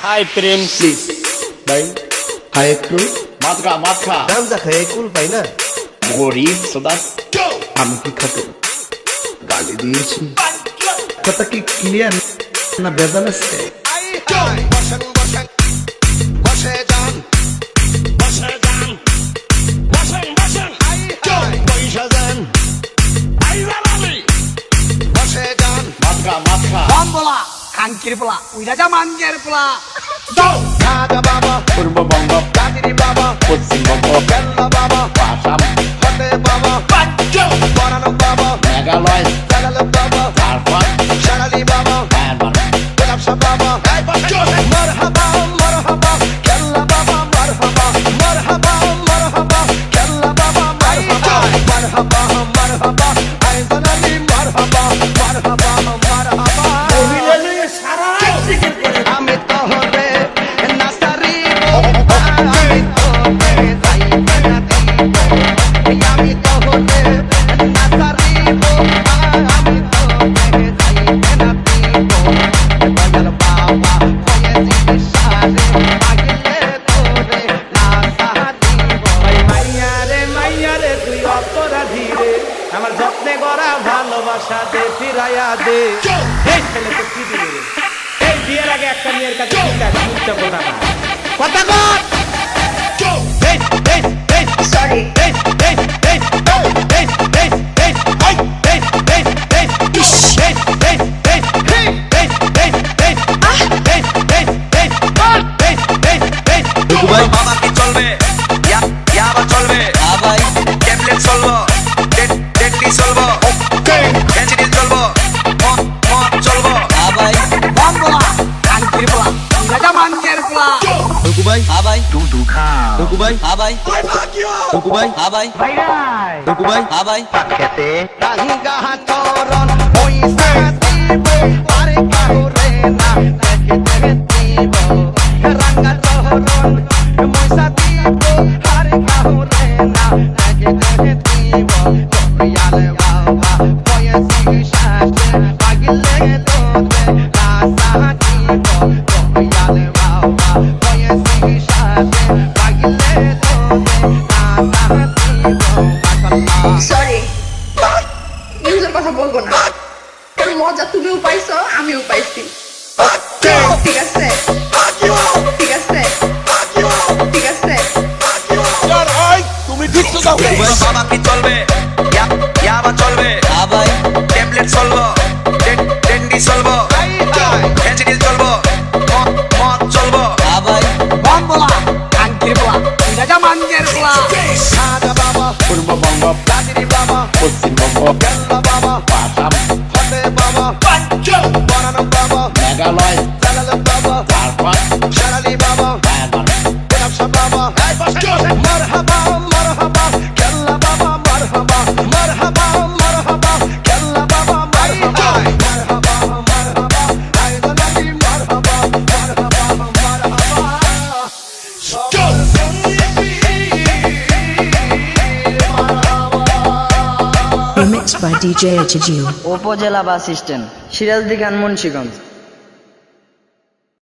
High Prem please ভাই high একটু মাত খা গাঞ্জা খাই কুল পাই না গরিব সদা আমি কি খাতে গালি দিয়েছি কথা কি ক্লিয়ার না বেজাল আছে মাত খা বলা কাঙ্কির পোলা ওই রাজা মানগের পোলা পূর্ববঙ্গ পশ্চিমবঙ্গ আসাম মেঘালয় ঝাড়খণ্ড আমার যত্নে গড়া ভালোবাসা দে ফিরাইয়া দে এই ছেলে তো কি দিবে রে এই বিয়ের আগে একটা মেয়ের কাছে কথা কর এই এই এই সরি এই এই এই এই এই এই বাবা কি চলবে ইয়াবা চলবে ভাই ট্যাবলেট চলবো ডেন্টি চলবো এনসিডি চলবো মদ চলবো ভাই বলা কাঙ্কির পোলা ওই রাজা মানগের পোলা টুকু ভাই ভাই টুকু খা টুকু ভাই ভাই টুকু ভাই ভাই টুকু ভাই ভাই খেতে রাঙ্গা চরণ পয়সা দিব আরে কাহুরে না দেখে দিব রাঙ্গা চরণ পয়সা দিব আরে কাহুরে না দেখে দিব চপিয়ালে বাবা পয়সি শাসে পাগলে তোতে রাসা দিব চপিয়ালে বাবা পয়সি শাসে পাগলে তোতে রাসা দিব সরি ইউজের কথা বলবো না কারণ মজা তুমিও পাইছো আমিও পাইছি ঠিক আছে ঠিক আছে ঠিক আছে বাবা কি চলবে ইয়াবা চলবে ভাই ট্যাবলেট চলবো ডেন্টি চলবো এনসিডি চলবো মদ চলবো ভাই বলা কাঙ্কির পোলা ওই রাজা মানগের পোলা পূর্ববঙ্গ Paschimbanga Assam Meghalaya Remixed by DJ Chiju. উপজেলা বাস স্ট্যান্ড সিরাজদিখান মুন্সিগঞ্জ।